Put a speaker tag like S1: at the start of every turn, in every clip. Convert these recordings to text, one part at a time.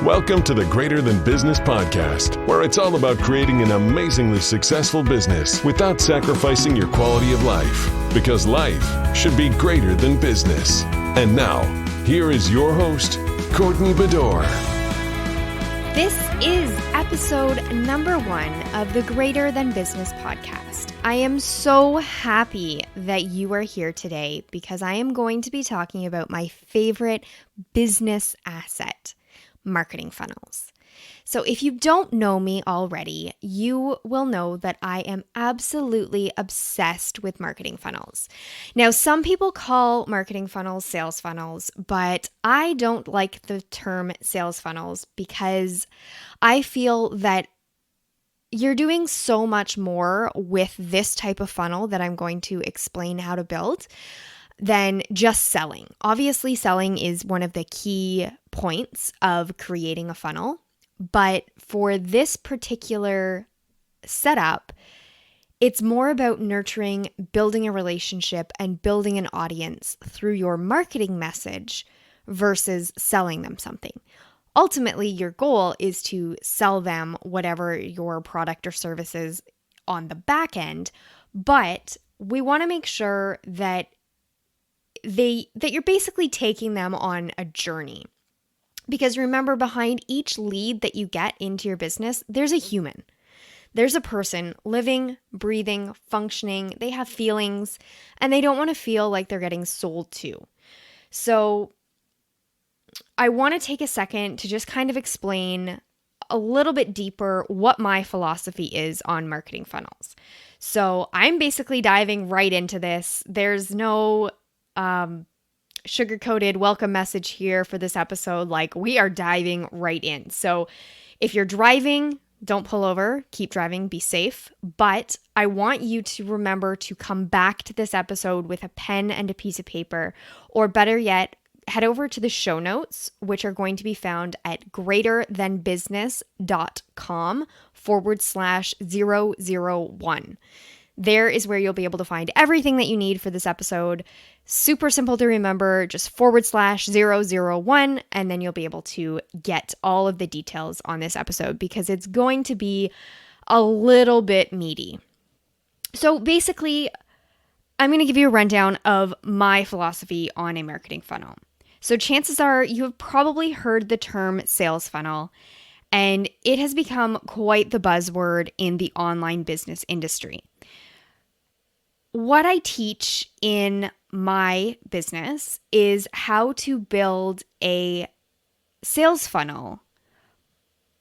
S1: Welcome to the Greater Than Business podcast, where it's all about creating an amazingly successful business without sacrificing your quality of life, because life should be greater than business. And now, here is your host, Courtney Bedore.
S2: This is episode number 1 of the Greater Than Business podcast. I am so happy that you are here today because I am going to be talking about my favorite business asset, marketing funnels. So if you don't know me already, you will know that I am absolutely obsessed with marketing funnels. Now, some people call marketing funnels sales funnels, but I don't like the term sales funnels because I feel that you're doing so much more with this type of funnel that I'm going to explain how to build than just selling. Obviously, selling is one of the key points of creating a funnel, but for this particular setup, it's more about nurturing, building a relationship, and building an audience through your marketing message versus selling them something. Ultimately, your goal is to sell them whatever your product or service is on the back end, but we want to make sure that you're basically taking them on a journey. Because remember, behind each lead that you get into your business, there's a human. There's a person living, breathing, functioning. They have feelings, and they don't want to feel like they're getting sold to. So I want to take a second to just kind of explain a little bit deeper what my philosophy is on marketing funnels. So I'm basically diving right into this. There's no sugar-coated welcome message here for this episode. Like, we are diving right in. So if you're driving, don't pull over, keep driving, be safe. But I want you to remember to come back to this episode with a pen and a piece of paper, or better yet, head over to the show notes, which are going to be found at greaterthanbusiness.com/001. There is where you'll be able to find everything that you need for this episode. Super simple to remember, just /001, and then you'll be able to get all of the details on this episode because it's going to be a little bit meaty. So basically, I'm going to give you a rundown of my philosophy on a marketing funnel. So chances are you have probably heard the term sales funnel, and it has become quite the buzzword in the online business industry. What I teach in my business is how to build a sales funnel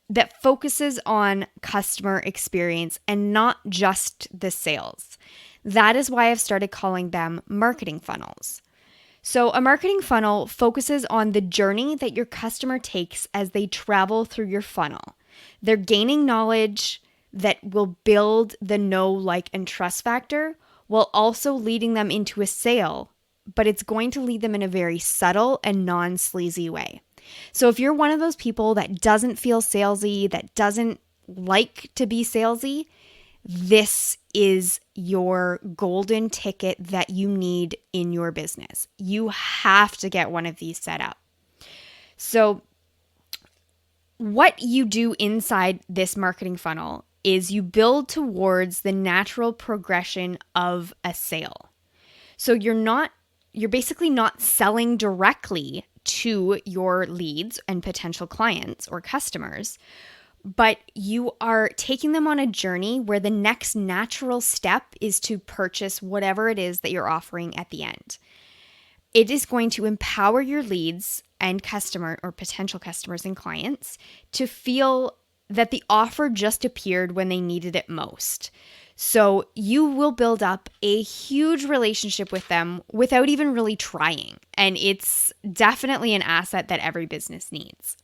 S2: that focuses on customer experience and not just the sales. That is why I've started calling them marketing funnels. So a marketing funnel focuses on the journey that your customer takes as they travel through your funnel. They're gaining knowledge that will build the know, like, and trust factor, while also leading them into a sale, but it's going to lead them in a very subtle and non-sleazy way. So if you're one of those people that doesn't feel salesy, that doesn't like to be salesy, this is your golden ticket that you need in your business. You have to get one of these set up. So what you do inside this marketing funnel is you build towards the natural progression of a sale. So you're basically not selling directly to your leads and potential clients or customers, but you are taking them on a journey where the next natural step is to purchase whatever it is that you're offering at the end. It is going to empower your leads and customer or potential customers and clients to feel that the offer just appeared when they needed it most. So you will build up a huge relationship with them without even really trying. And it's definitely an asset that every business needs.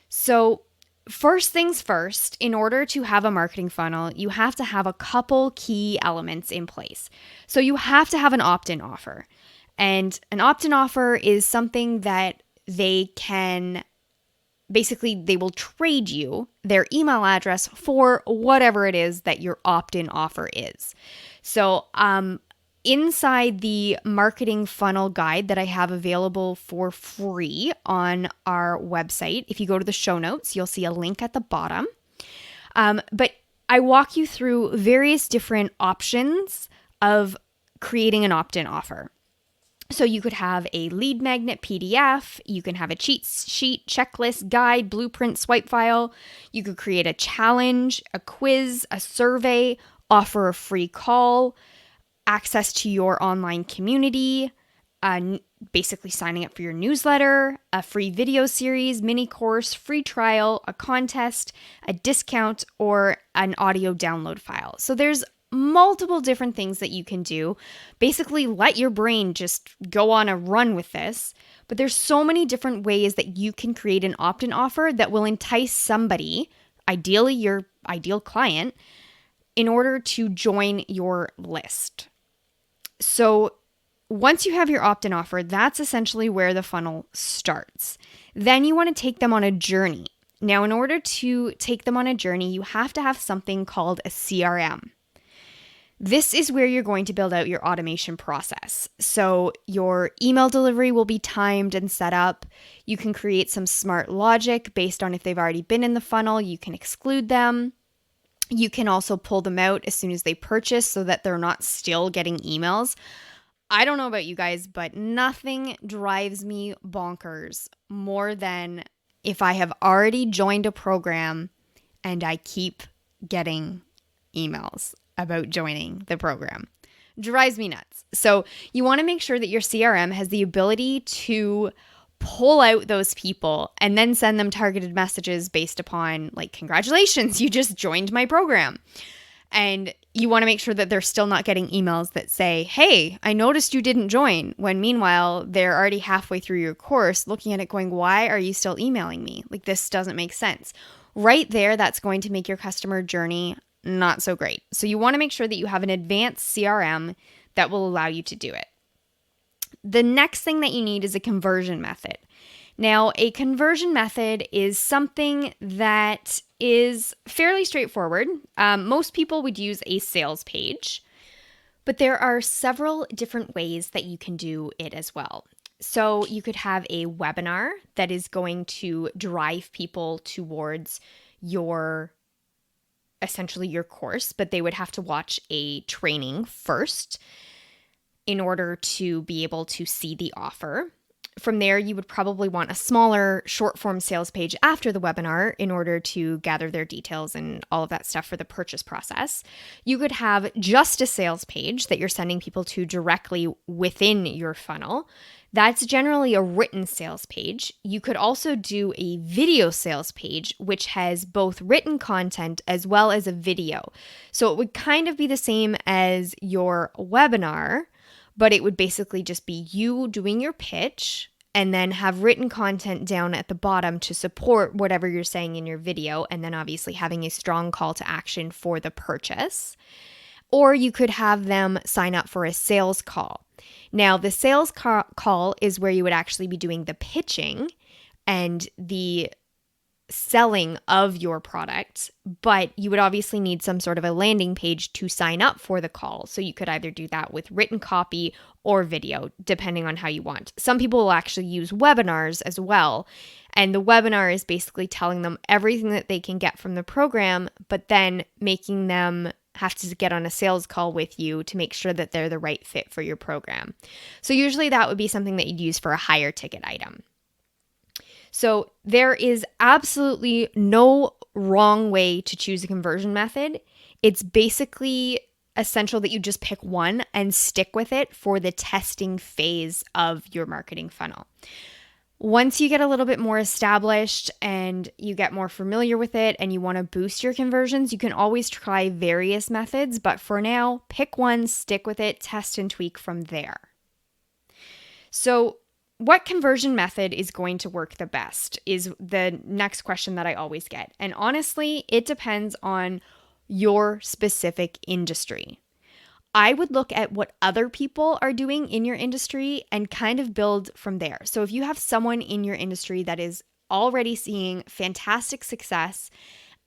S2: So first things first, in order to have a marketing funnel, you have to have a couple key elements in place. So you have to have an opt-in offer. And an opt-in offer is something that they will trade you their email address for whatever it is that your opt-in offer is. So inside the marketing funnel guide that I have available for free on our website, if you go to the show notes, you'll see a link at the bottom. But I walk you through various different options of creating an opt-in offer. So you could have a lead magnet PDF, you can have a cheat sheet, checklist, guide, blueprint, swipe file. You could create a challenge, a quiz, a survey, offer a free call, access to your online community, basically signing up for your newsletter, a free video series, mini course, free trial, a contest, a discount, or an audio download file. So there's multiple different things that you can do. Basically, let your brain just go on a run with this. But there's so many different ways that you can create an opt-in offer that will entice somebody, ideally your ideal client, in order to join your list. So once you have your opt-in offer, that's essentially where the funnel starts. Then you want to take them on a journey. Now, in order to take them on a journey, you have to have something called a CRM. This is where you're going to build out your automation process. So your email delivery will be timed and set up. You can create some smart logic based on if they've already been in the funnel. You can exclude them. You can also pull them out as soon as they purchase so that they're not still getting emails. I don't know about you guys, but nothing drives me bonkers more than if I have already joined a program and I keep getting emails about joining the program. Drives me nuts. So you want to make sure that your CRM has the ability to pull out those people and then send them targeted messages based upon, like, congratulations, you just joined my program. And you want to make sure that they're still not getting emails that say, hey, I noticed you didn't join, when meanwhile, they're already halfway through your course looking at it going, why are you still emailing me? Like, this doesn't make sense. Right there, that's going to make your customer journey not so great. So you want to make sure that you have an advanced CRM that will allow you to do it. The next thing that you need is a conversion method. Now, a conversion method is something that is fairly straightforward. Most people would use a sales page, but there are several different ways that you can do it as well. So you could have a webinar that is going to drive people towards essentially your course, but they would have to watch a training first in order to be able to see the offer. From there, you would probably want a smaller short form sales page after the webinar in order to gather their details and all of that stuff for the purchase process. You could have just a sales page that you're sending people to directly within your funnel. That's generally a written sales page. You could also do a video sales page, which has both written content as well as a video. So it would kind of be the same as your webinar, but it would basically just be you doing your pitch and then have written content down at the bottom to support whatever you're saying in your video, and then obviously having a strong call to action for the purchase. Or you could have them sign up for a sales call. Now, the sales call is where you would actually be doing the pitching and the selling of your product, but you would obviously need some sort of a landing page to sign up for the call. So you could either do that with written copy or video, depending on how you want. Some people will actually use webinars as well. And the webinar is basically telling them everything that they can get from the program, but then making them have to get on a sales call with you to make sure that they're the right fit for your program. So usually that would be something that you'd use for a higher ticket item. So there is absolutely no wrong way to choose a conversion method. It's basically essential that you just pick one and stick with it for the testing phase of your marketing funnel. Once you get a little bit more established and you get more familiar with it and you want to boost your conversions, you can always try various methods, but for now, pick one, stick with it, test and tweak from there. So what conversion method is going to work the best is the next question that I always get. And honestly, it depends on your specific industry. I would look at what other people are doing in your industry and kind of build from there. So if you have someone in your industry that is already seeing fantastic success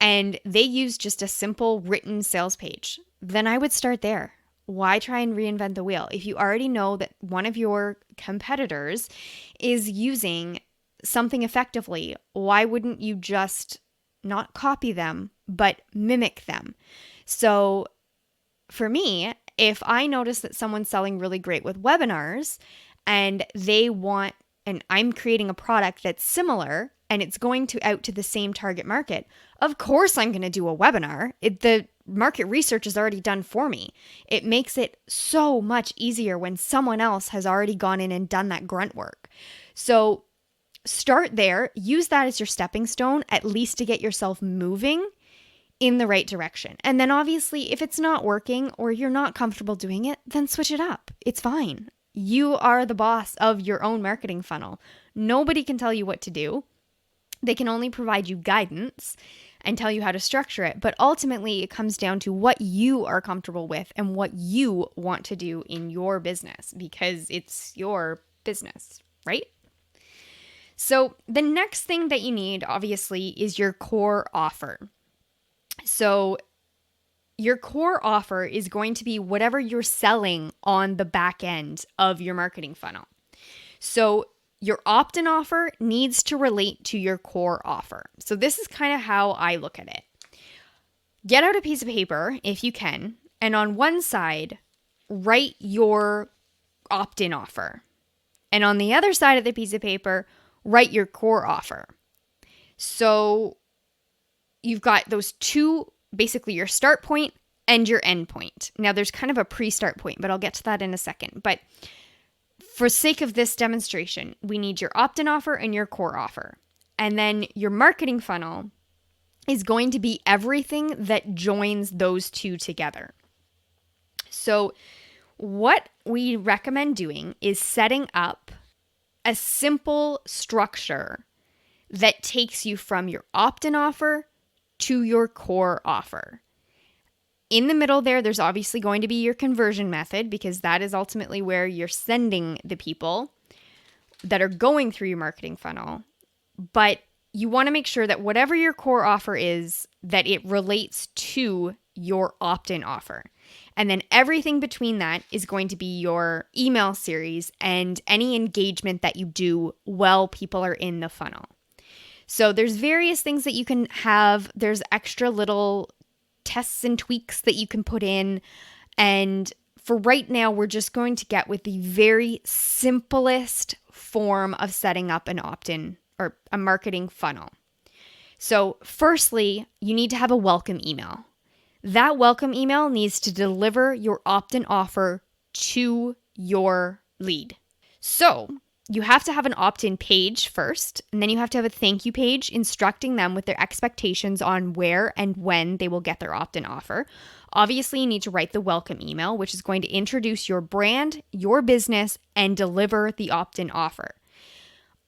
S2: and they use just a simple written sales page, then I would start there. why try and reinvent the wheel? If you already know that one of your competitors is using something effectively, why wouldn't you just not copy them, but mimic them? So for me, if I notice that someone's selling really great with webinars and and I'm creating a product that's similar and it's going out to the same target market, of course I'm going to do a webinar. The market research is already done for me. It makes it so much easier when someone else has already gone in and done that grunt work. So start there, use that as your stepping stone, at least to get yourself moving in the right direction. And then obviously, if it's not working or you're not comfortable doing it, then switch it up. It's fine. You are the boss of your own marketing funnel. Nobody can tell you what to do. They can only provide you guidance and tell you how to structure it. But ultimately, it comes down to what you are comfortable with and what you want to do in your business, because it's your business, right? So the next thing that you need, obviously, is your core offer. So your core offer is going to be whatever you're selling on the back end of your marketing funnel. So your opt-in offer needs to relate to your core offer. So this is kind of how I look at it. Get out a piece of paper if you can, and on one side, write your opt-in offer. And on the other side of the piece of paper, write your core offer. So you've got those two, basically your start point and your end point. Now there's kind of a pre-start point, but I'll get to that in a second. But for sake of this demonstration, we need your opt-in offer and your core offer. And then your marketing funnel is going to be everything that joins those two together. So what we recommend doing is setting up a simple structure that takes you from your opt-in offer to your core offer. In the middle there's obviously going to be your conversion method, because that is ultimately where you're sending the people that are going through your marketing funnel. But you want to make sure that whatever your core offer is, that it relates to your opt-in offer. And then everything between that is going to be your email series and any engagement that you do while people are in the funnel. So there's various things that you can have. There's extra little tests and tweaks that you can put in. And for right now, we're just going to get with the very simplest form of setting up an opt-in or a marketing funnel. So firstly, you need to have a welcome email. That welcome email needs to deliver your opt-in offer to your lead. So you have to have an opt-in page first, and then you have to have a thank you page instructing them with their expectations on where and when they will get their opt-in offer. Obviously, you need to write the welcome email, which is going to introduce your brand, your business, and deliver the opt-in offer.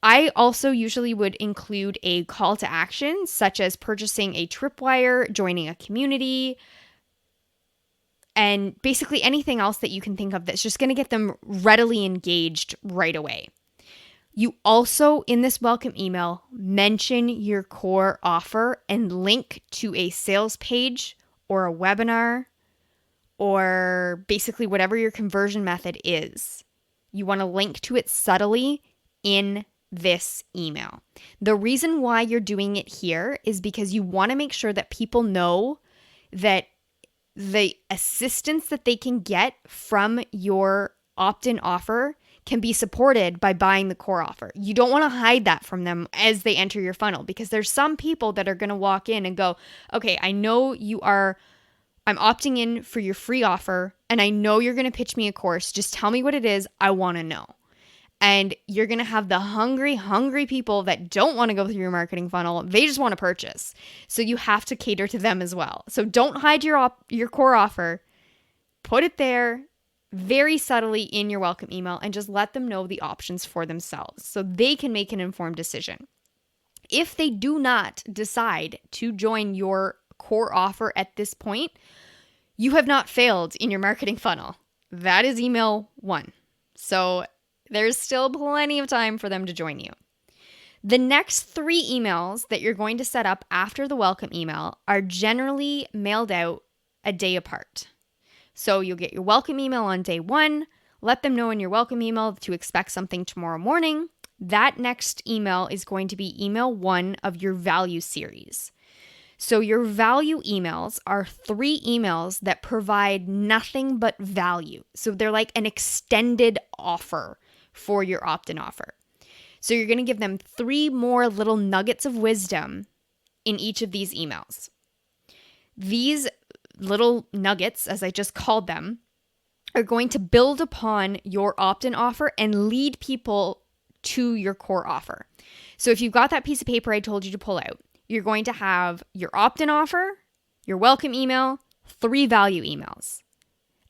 S2: I also usually would include a call to action, such as purchasing a tripwire, joining a community, and basically anything else that you can think of that's just going to get them readily engaged right away. You also, in this welcome email, mention your core offer and link to a sales page or a webinar or basically whatever your conversion method is. You want to link to it subtly in this email. The reason why you're doing it here is because you want to make sure that people know that the assistance that they can get from your opt-in offer can be supported by buying the core offer. You don't want to hide that from them as they enter your funnel, because there's some people that are going to walk in and go, okay, I know I'm opting in for your free offer and I know you're going to pitch me a course. Just tell me what it is. I want to know. And you're going to have the hungry people that don't want to go through your marketing funnel. They just want to purchase. So you have to cater to them as well. So don't hide your core offer. Put it there very subtly in your welcome email and just let them know the options for themselves so they can make an informed decision. If they do not decide to join your core offer at this point, you have not failed in your marketing funnel. That is email 1. So there's still plenty of time for them to join you. The next 3 emails that you're going to set up after the welcome email are generally mailed out a day apart. So you'll get your welcome email on day 1. Let them know in your welcome email to expect something tomorrow morning. That next email is going to be email 1 of your value series. So your value emails are 3 emails that provide nothing but value. So they're like an extended offer for your opt-in offer. So you're going to give them 3 more little nuggets of wisdom in each of these emails. These little nuggets, as I just called them, are going to build upon your opt-in offer and lead people to your core offer. So if you've got that piece of paper I told you to pull out, you're going to have your opt-in offer, your welcome email, 3 value emails,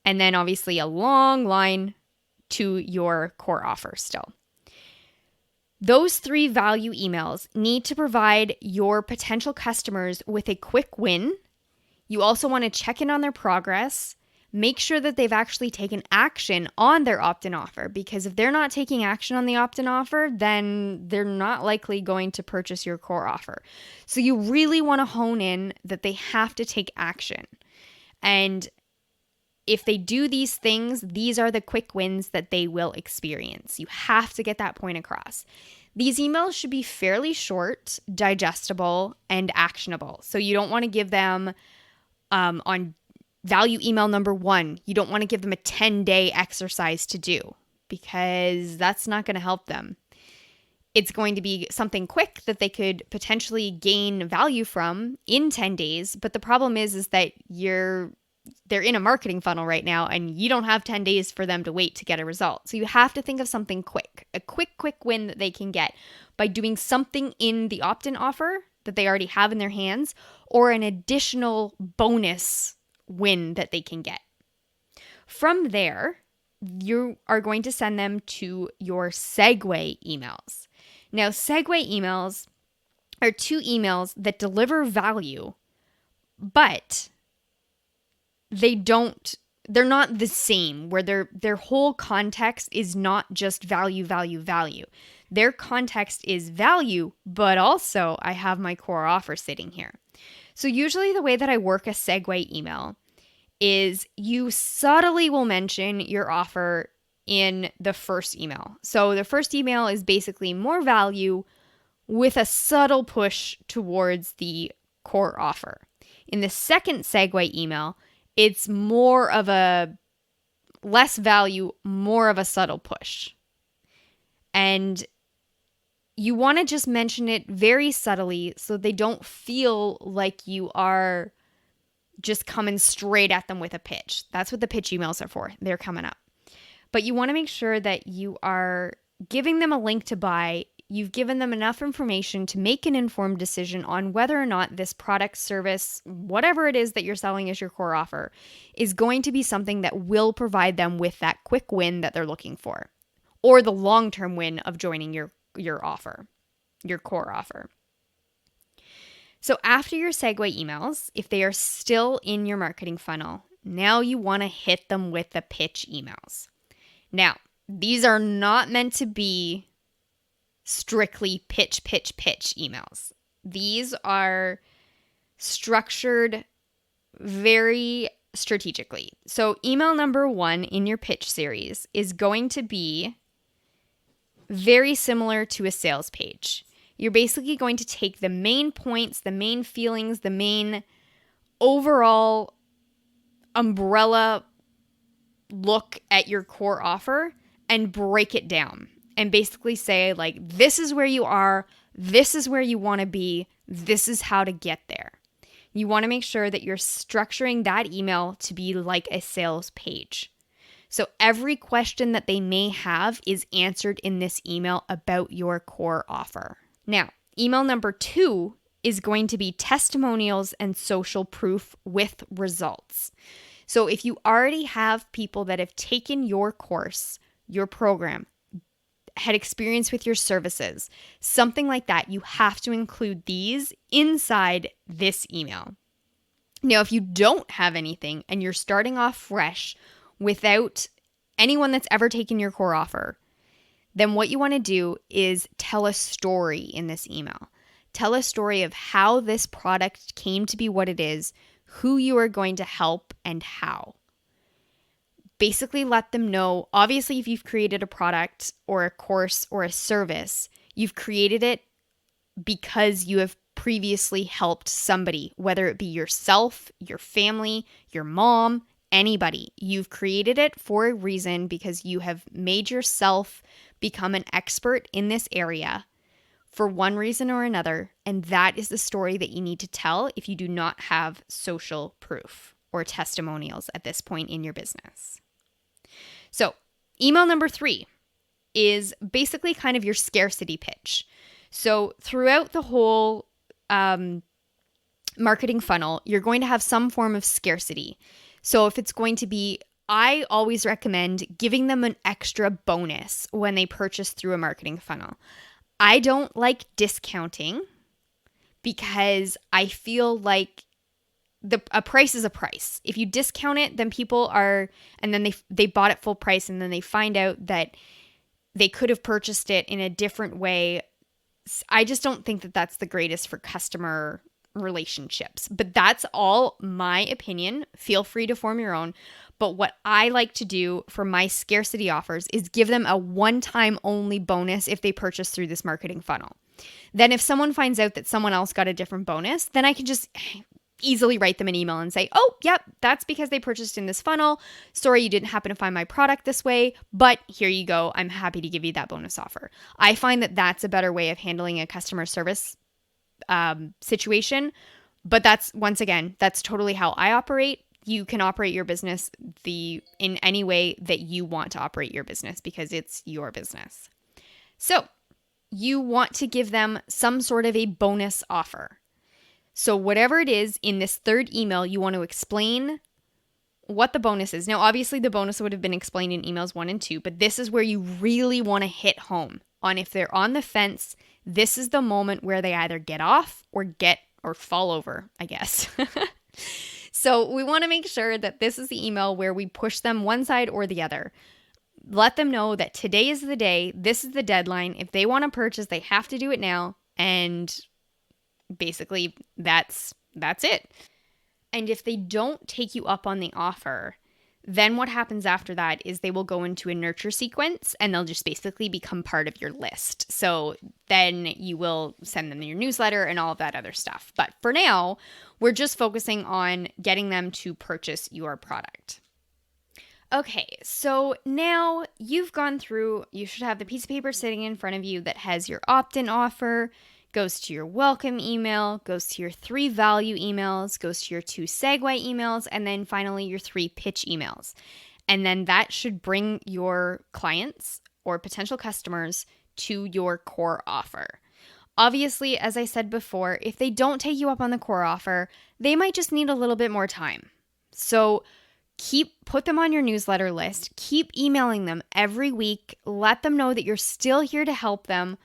S2: and then obviously a long line to your core offer still. Those 3 value emails need to provide your potential customers with a quick win. You also want to check in on their progress. Make sure that they've actually taken action on their opt-in offer, because if they're not taking action on the opt-in offer, then they're not likely going to purchase your core offer. So you really want to hone in that they have to take action. And if they do these things, these are the quick wins that they will experience. You have to get that point across. These emails should be fairly short, digestible, and actionable. So you don't want to give them on value email number 1, you don't want to give them a 10-day exercise to do, because that's not going to help them. It's going to be something quick that they could potentially gain value from in 10 days. But the problem is that they're in a marketing funnel right now, and you don't have 10 days for them to wait to get a result. So you have to think of something quick, a quick win that they can get by doing something in the opt-in offer that they already have in their hands, or an additional bonus win that they can get. From there, you are going to send them to your segue emails. Now, segue emails are 2 emails that deliver value, but they're not the same, where their whole context is not just value. Their context is value, but also I have my core offer sitting here. So usually the way that I work a segue email is you subtly will mention your offer in the first email. So the first email is basically more value with a subtle push towards the core offer. In the second segue email, it's more of a less value, more of a subtle push. And you want to just mention it very subtly so they don't feel like you are just coming straight at them with a pitch. That's what the pitch emails are for. They're coming up. But you want to make sure that you are giving them a link to buy. You've given them enough information to make an informed decision on whether or not this product, service, whatever it is that you're selling as your core offer, is going to be something that will provide them with that quick win that they're looking for, or the long-term win of joining your offer, your core offer. So after your segue emails, if they are still in your marketing funnel, now you want to hit them with the pitch emails. Now, these are not meant to be strictly pitch emails. These are structured very strategically. So email number 1 in your pitch series is going to be very similar to a sales page. You're basically going to take the main points, the main feelings, the main overall umbrella look at your core offer and break it down and basically say, like, this is where you are, this is where you want to be, this is how to get there. You want to make sure that you're structuring that email to be like a sales page. So every question that they may have is answered in this email about your core offer. Now, email number 2 is going to be testimonials and social proof with results. So if you already have people that have taken your course, your program, had experience with your services, something like that, you have to include these inside this email. Now, if you don't have anything and you're starting off fresh without anyone that's ever taken your core offer, then what you want to do is tell a story in this email. Tell a story of how this product came to be what it is, who you are going to help, and how. basically let them know, obviously, if you've created a product or a course or a service, you've created it because you have previously helped somebody, whether it be yourself, your family, your mom, anybody. You've created it for a reason because you have made yourself become an expert in this area for one reason or another. And that is the story that you need to tell if you do not have social proof or testimonials at this point in your business. So, email number 3 is basically kind of your scarcity pitch. So, throughout the whole marketing funnel, you're going to have some form of scarcity. So, if it's going to be, I always recommend giving them an extra bonus when they purchase through a marketing funnel. I don't like discounting because I feel like a price is a price. If you discount it, then people are, and then they bought it full price, and then they find out that they could have purchased it in a different way. I just don't think that that's the greatest for customer relationships. But that's all my opinion. Feel free to form your own. But what I like to do for my scarcity offers is give them a one-time only bonus if they purchase through this marketing funnel. Then if someone finds out that someone else got a different bonus, then I can just easily write them an email and say, oh, yep, that's because they purchased in this funnel. Sorry, you didn't happen to find my product this way, but here you go. I'm happy to give you that bonus offer. I find that that's a better way of handling a customer service situation. But that's, once again, that's totally how I operate. You can operate your business in any way that you want to operate your business because it's your business. So you want to give them some sort of a bonus offer. So whatever it is in this third email, you want to explain what the bonus is. Now, obviously, the bonus would have been explained in emails 1 and 2, but this is where you really want to hit home on if they're on the fence. This is the moment where they either get off or fall over, I guess. So we want to make sure that this is the email where we push them one side or the other. Let them know that today is the day. This is the deadline. If they want to purchase, they have to do it now. And basically, that's it. And if they don't take you up on the offer, then what happens after that is they will go into a nurture sequence and they'll just basically become part of your list. So then you will send them your newsletter and all of that other stuff. But for now, we're just focusing on getting them to purchase your product. Okay, so now you've gone through, you should have the piece of paper sitting in front of you that has your opt-in offer, goes to your welcome email, goes to your 3 value emails, goes to your 2 segue emails, and then finally your 3 pitch emails. And then that should bring your clients or potential customers to your core offer. Obviously, as I said before, if they don't take you up on the core offer, they might just need a little bit more time. So put them on your newsletter list, keep emailing them every week, let them know that you're still here to help them,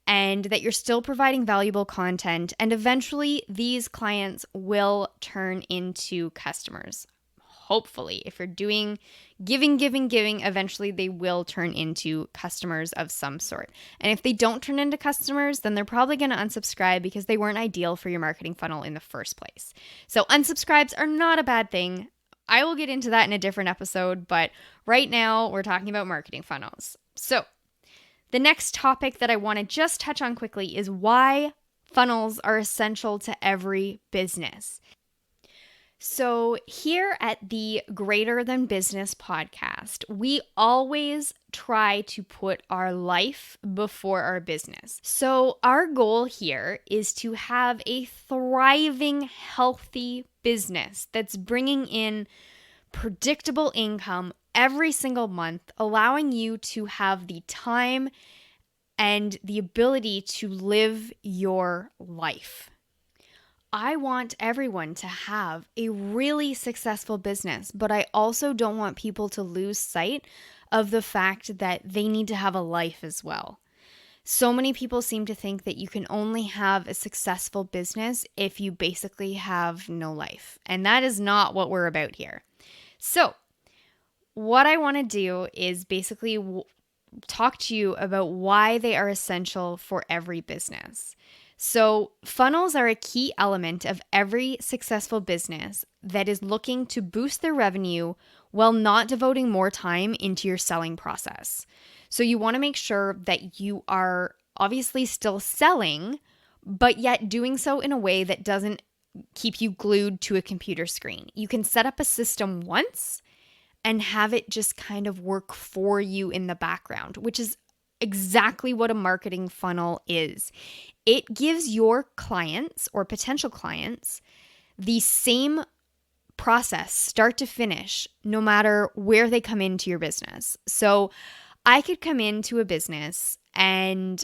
S2: and that you're still providing valuable content, and eventually these clients will turn into customers. Hopefully, if you're doing giving, eventually they will turn into customers of some sort. And if they don't turn into customers, then they're probably going to unsubscribe because they weren't ideal for your marketing funnel in the first place. So unsubscribes are not a bad thing. I will get into that in a different episode, but right now we're talking about marketing funnels. So the next topic that I want to just touch on quickly is why funnels are essential to every business. So here at the Greater Than Business podcast, we always try to put our life before our business. So our goal here is to have a thriving, healthy business that's bringing in predictable income every single month, allowing you to have the time and the ability to live your life. I want everyone to have a really successful business, but I also don't want people to lose sight of the fact that they need to have a life as well. So many people seem to think that you can only have a successful business if you basically have no life, and that is not what we're about here. So what I want to do is basically talk to you about why they are essential for every business. So funnels are a key element of every successful business that is looking to boost their revenue while not devoting more time into your selling process. So you want to make sure that you are obviously still selling, but yet doing so in a way that doesn't keep you glued to a computer screen. You can set up a system once and have it just kind of work for you in the background, which is exactly what a marketing funnel is. It gives your clients or potential clients the same process, start to finish, no matter where they come into your business. So I could come into a business and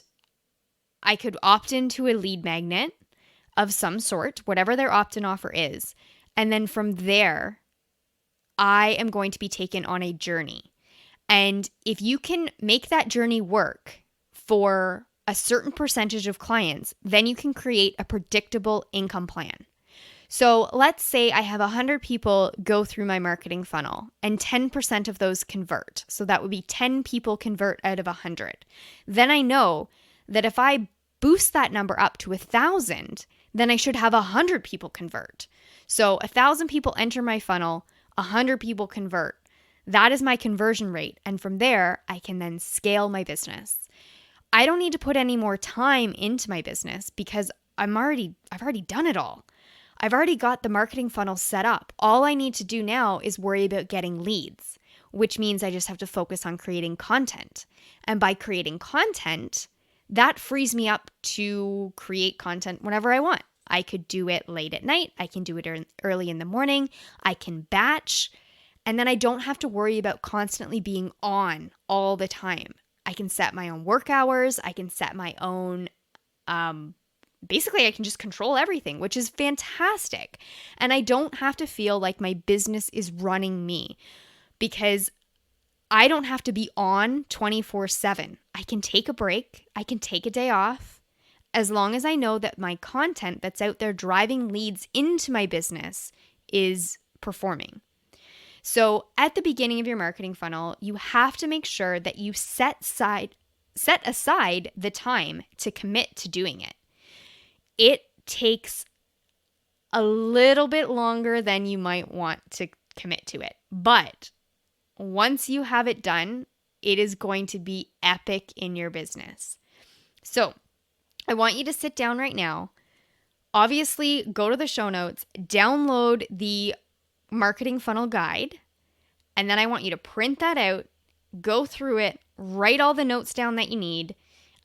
S2: I could opt into a lead magnet of some sort, whatever their opt-in offer is. And then from there, I am going to be taken on a journey. And if you can make that journey work for a certain percentage of clients, then you can create a predictable income plan. So let's say I have 100 people go through my marketing funnel and 10% of those convert. So that would be 10 people convert out of 100. Then I know that if I boost that number up to 1,000, then I should have 100 people convert. So 1,000 people enter my funnel, 100 people convert. That is my conversion rate. And from there, I can then scale my business. I don't need to put any more time into my business because I've already done it all. I've already got the marketing funnel set up. All I need to do now is worry about getting leads, which means I just have to focus on creating content. And by creating content, that frees me up to create content whenever I want. I could do it late at night. I can do it early in the morning. I can batch. And then I don't have to worry about constantly being on all the time. I can set my own work hours. I can set my own, basically I can just control everything, which is fantastic. And I don't have to feel like my business is running me because I don't have to be on 24/7. I can take a break. I can take a day off as long as I know that my content that's out there driving leads into my business is performing. So at the beginning of your marketing funnel, you have to make sure that you set aside the time to commit to doing it. It takes a little bit longer than you might want to commit to it. But once you have it done, it is going to be epic in your business. So I want you to sit down right now. Obviously, go to the show notes, download the marketing funnel guide, and then I want you to print that out, go through it, write all the notes down that you need,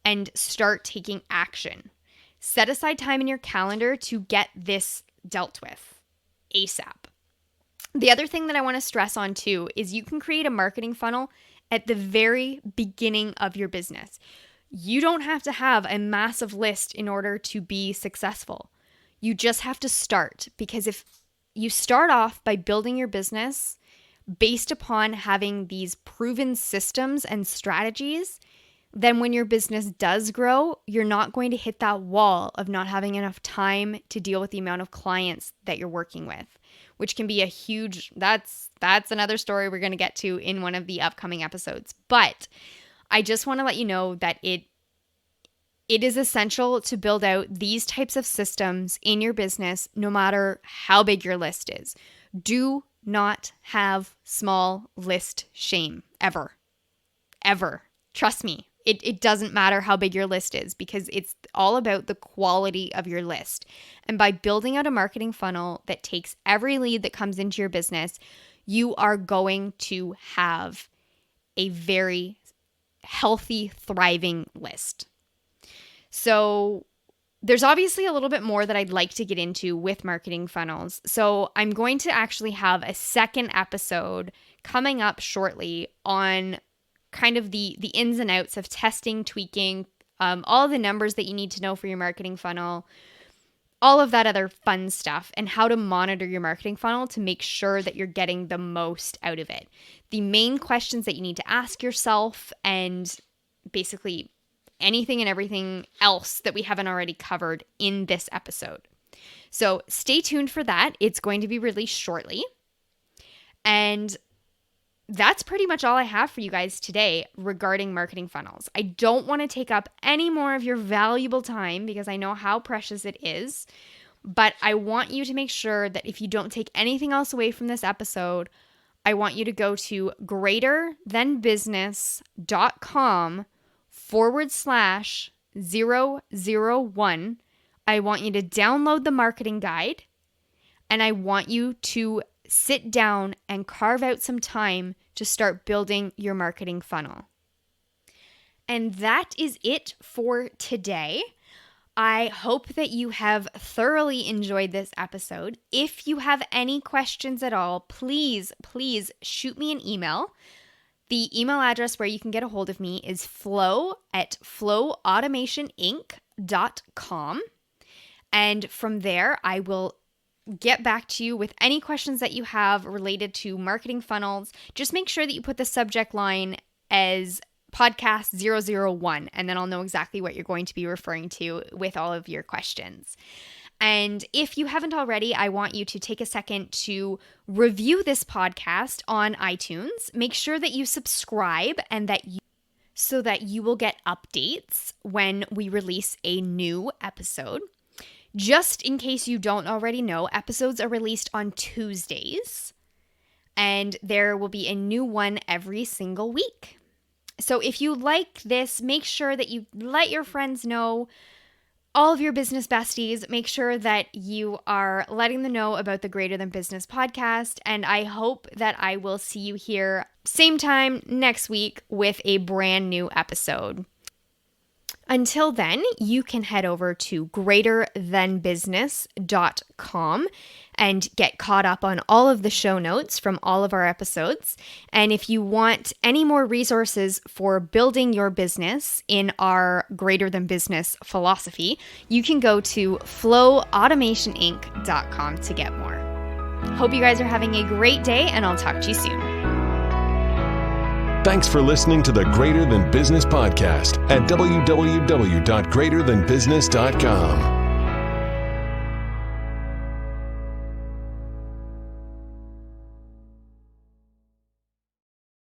S2: and start taking action. Set aside time in your calendar to get this dealt with ASAP. The other thing that I want to stress on too is you can create a marketing funnel at the very beginning of your business. You don't have to have a massive list in order to be successful. You just have to start, because if you start off by building your business based upon having these proven systems and strategies, then when your business does grow, you're not going to hit that wall of not having enough time to deal with the amount of clients that you're working with, which can be a huge, that's another story we're going to get to in one of the upcoming episodes. But I just want to let you know that it is essential to build out these types of systems in your business, no matter how big your list is. Do not have small list shame, ever. Trust me. It doesn't matter how big your list is, because it's all about the quality of your list. And by building out a marketing funnel that takes every lead that comes into your business, you are going to have a very healthy, thriving list. So there's obviously a little bit more that I'd like to get into with marketing funnels. So I'm going to actually have a second episode coming up shortly on kind of the ins and outs of testing, tweaking, all the numbers that you need to know for your marketing funnel, all of that other fun stuff, and how to monitor your marketing funnel to make sure that you're getting the most out of it. The main questions that you need to ask yourself, and basically anything and everything else that we haven't already covered in this episode. So stay tuned for that. It's going to be released shortly. And that's pretty much all I have for you guys today regarding marketing funnels. I don't want to take up any more of your valuable time because I know how precious it is, but I want you to make sure that if you don't take anything else away from this episode, I want you to go to greaterthanbusiness.com/001. I want you to download the marketing guide, and I want you to sit down and carve out some time to start building your marketing funnel. And that is it for today. I hope that you have thoroughly enjoyed this episode. If you have any questions at all, please shoot me an email. The email address where you can get a hold of me is flow@flowautomationinc.com. And from there, I will get back to you with any questions that you have related to marketing funnels. Just make sure that you put the subject line as podcast 001, and then I'll know exactly what you're going to be referring to with all of your questions. And if you haven't already, I want you to take a second to review this podcast on iTunes. Make sure that you subscribe and so that you will get updates when we release a new episode. Just in case you don't already know, episodes are released on Tuesdays, and there will be a new one every single week. So if you like this, make sure that you let your friends know, all of your business besties. Make sure that you are letting them know about the Greater Than Business podcast. And I hope that I will see you here same time next week with a brand new episode. Until then, you can head over to greaterthanbusiness.com and get caught up on all of the show notes from all of our episodes. And if you want any more resources for building your business in our Greater Than Business philosophy, you can go to flowautomationinc.com to get more. Hope you guys are having a great day, and I'll talk to you soon.
S1: Thanks for listening to the Greater Than Business podcast at www.greaterthanbusiness.com.